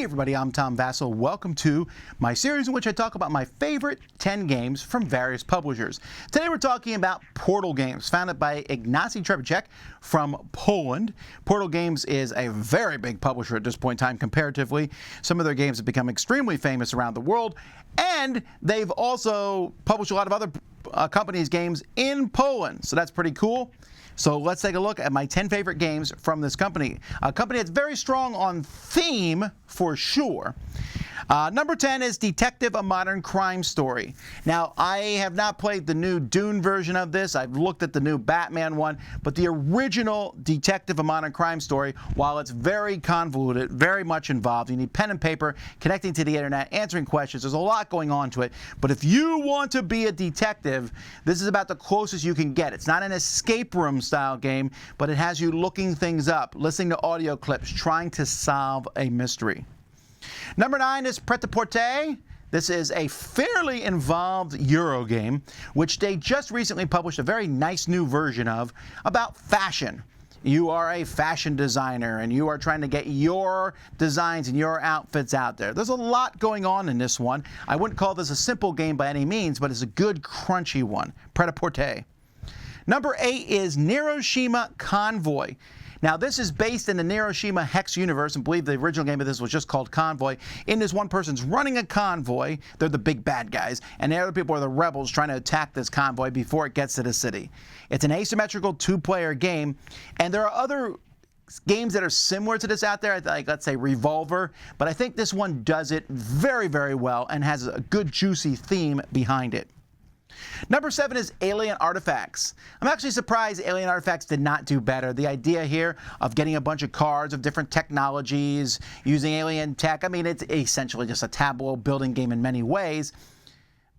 everybody, I'm Tom Vasel. Welcome to my series in which I talk about my favorite 10 games from various publishers. Today we're talking about Portal Games, founded by Ignacy Trzewiczek from Poland. Portal Games is a very big publisher at this point in time comparatively. Some of their games have become extremely famous around the world, and they've also published a lot of other companies' games in Poland, so that's pretty cool. So let's take a look at my 10 favorite games from this company. A company that's very strong on theme, for sure. Number 10 is Detective: A Modern Crime Story. Now, I have not played the new Dune version of this. I've looked at the new Batman one, but the original Detective: A Modern Crime Story, while it's very convoluted, very much involved, you need pen and paper, connecting to the internet, answering questions, there's a lot going on to it. But if you want to be a detective, this is about the closest you can get. It's not an escape room style game, but it has you looking things up, listening to audio clips, trying to solve a mystery. Number 9 is Pret-a-Porter. This is a fairly involved Euro game, which they just recently published a very nice new version of about fashion. You are a fashion designer and you are trying to get your designs and your outfits out there. There's a lot going on in this one. I wouldn't call this a simple game by any means, but it's a good crunchy one. Pret-a-Porter. Number 8 is Hiroshima Convoy. Now, this is based in the Hiroshima Hex universe, and I believe the original game of this was just called Convoy. In this, one person's running a convoy. They're the big bad guys, and the other people are the rebels trying to attack this convoy before it gets to the city. It's an asymmetrical two-player game, and there are other games that are similar to this out there, like, let's say, Revolver, but I think this one does it very, very well and has a good, juicy theme behind it. Number 7 is Alien Artifacts. I'm actually surprised Alien Artifacts did not do better. The idea here of getting a bunch of cards of different technologies, using alien tech, I mean, it's essentially just a tableau building game in many ways.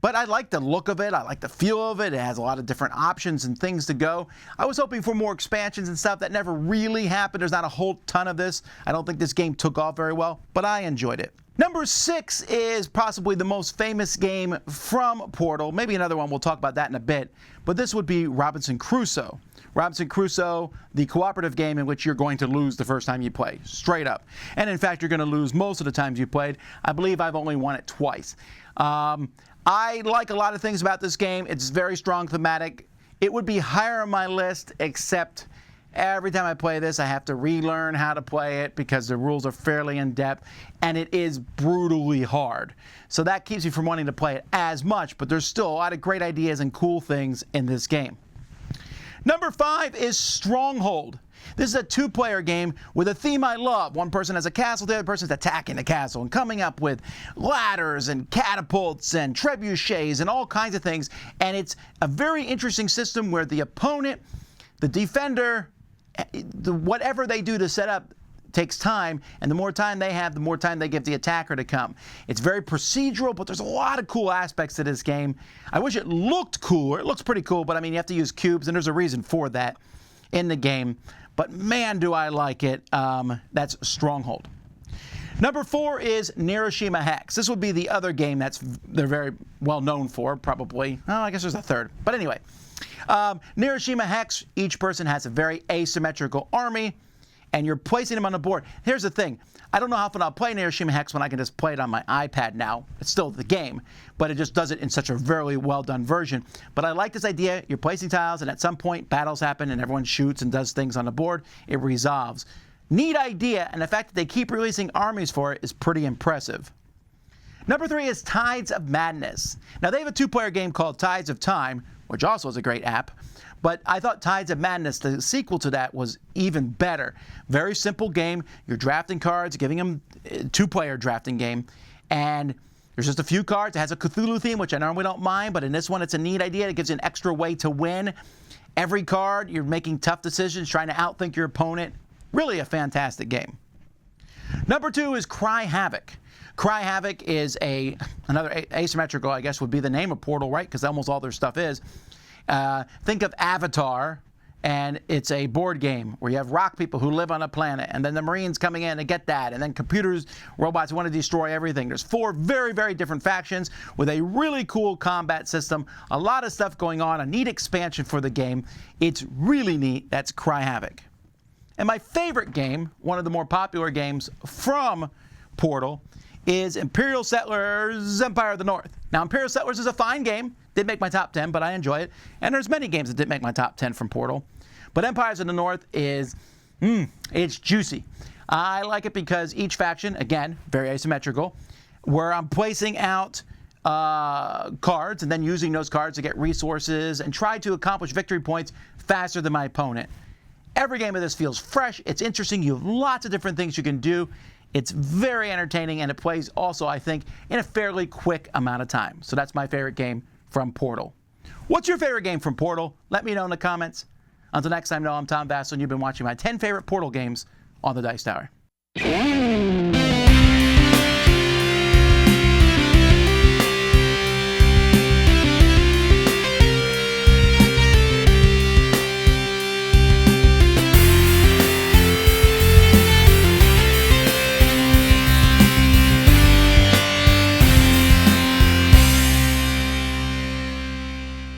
But I like the look of it. I like the feel of it. It has a lot of different options and things to go. I was hoping for more expansions and stuff. That never really happened. There's not a whole ton of this. I don't think this game took off very well, but I enjoyed it. Number 6 is possibly the most famous game from Portal. Maybe another one. We'll talk about that in a bit. But this would be Robinson Crusoe. Robinson Crusoe, the cooperative game in which you're going to lose the first time you play. Straight up. And in fact, you're going to lose most of the times you played. I believe I've only won it twice. I like a lot of things about this game. It's very strong thematic. It would be higher on my list, except every time I play this, I have to relearn how to play it because the rules are fairly in-depth, and it is brutally hard. So that keeps me from wanting to play it as much, but there's still a lot of great ideas and cool things in this game. Number 5 is Stronghold. This is a two-player game with a theme I love. One person has a castle, the other person's attacking the castle and coming up with ladders and catapults and trebuchets and all kinds of things. And it's a very interesting system where the opponent, the defender, whatever they do to set up takes time, and the more time they have, the more time they give the attacker to come. It's very procedural, but there's a lot of cool aspects to this game. I wish it looked cooler. It looks pretty cool, but I mean, you have to use cubes, and there's a reason for that in the game. But man, do I like it. That's Stronghold. Number 4 is Hiroshima Hex. This would be the other game they're very well known for, probably. Oh, I guess there's a third. But anyway, Hiroshima Hex, each person has a very asymmetrical army, and you're placing them on the board. Here's the thing. I don't know how often I'll play Hiroshima Hex when I can just play it on my iPad now. It's still the game, but it just does it in such a very well-done version. But I like this idea. You're placing tiles, and at some point, battles happen, and everyone shoots and does things on the board. It resolves. Neat idea, and the fact that they keep releasing armies for it is pretty impressive. Number 3 is Tides of Madness. Now, they have a two-player game called Tides of Time, which also is a great app. But I thought Tides of Madness, the sequel to that, was even better. Very simple game. You're drafting cards, giving them a two-player drafting game. And there's just a few cards. It has a Cthulhu theme, which I normally don't mind. But in this one, it's a neat idea. It gives you an extra way to win. Every card, you're making tough decisions, trying to outthink your opponent. Really a fantastic game. Number 2 is Cry Havoc. Cry Havoc is another asymmetrical, I guess would be the name of Portal, right? Because almost all their stuff is. Think of Avatar, and it's a board game where you have rock people who live on a planet, and then the Marines coming in to get that, and then computers, robots want to destroy everything. There's 4 very, very different factions with a really cool combat system, a lot of stuff going on, a neat expansion for the game. It's really neat. That's Cry Havoc. And my favorite game, one of the more popular games from Portal is Imperial Settlers Empire of the North. Now, Imperial Settlers is a fine game. Didn't make my top 10, but I enjoy it. And there's many games that didn't make my top 10 from Portal. But Empires of the North is, it's juicy. I like it because each faction, again, very asymmetrical, where I'm placing out cards and then using those cards to get resources and try to accomplish victory points faster than my opponent. Every game of this feels fresh. It's interesting. You have lots of different things you can do. It's very entertaining, and it plays also, I think, in a fairly quick amount of time. So that's my favorite game from Portal. What's your favorite game from Portal? Let me know in the comments. Until next time, I'm Tom Vasel, and you've been watching my 10 favorite Portal games on the Dice Tower.